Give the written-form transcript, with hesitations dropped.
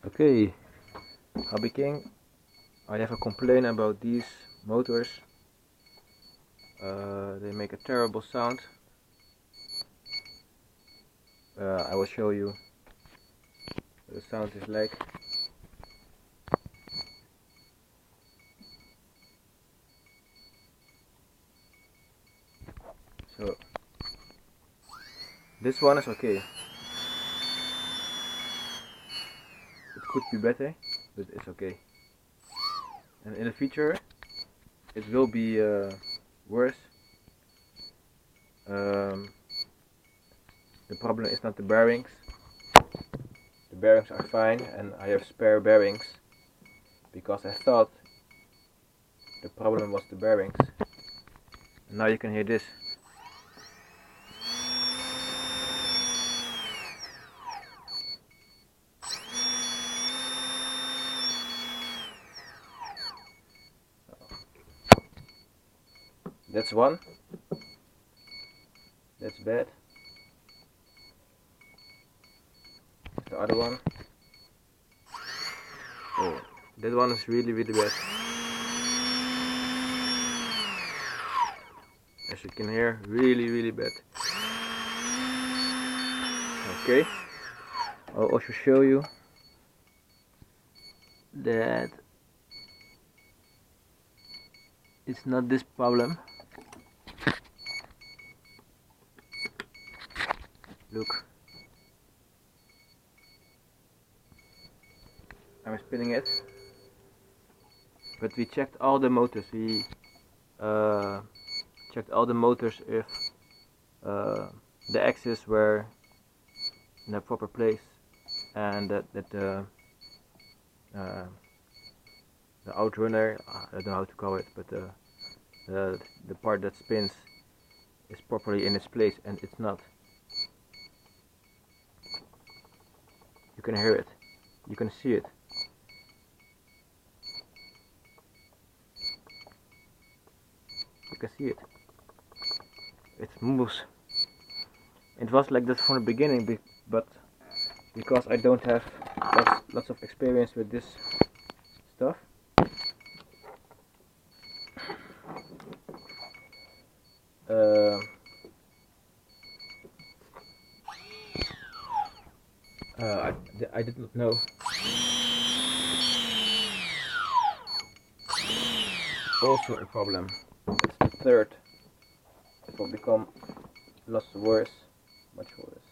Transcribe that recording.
Okay, Hobby King, I have a complaint about these motors. They make a terrible sound. I will show you what the sound is like. So, this one is okay. It could be better, but it's okay. And in the future, it will be worse. The problem is not the bearings. The bearings are fine, and I have spare bearings because I thought the problem was the bearings. And now you can hear this. That's one. That's bad. The other one. Oh, that one is really bad. As you can hear, really bad. Okay, I'll also show you that it's not this problem. Look, I'm spinning it, but we checked all the motors. We checked all the motors if the axes were in a proper place, and that the outrunner, I don't know how to call it, but the part that spins is properly in its place, and it's not. You can hear it, you can see it. You can see it. It moves. It was like that from the beginning, but because I don't have lots of experience with this stuff, I did not know. Also a problem. It's the third. It will become lots worse, much worse.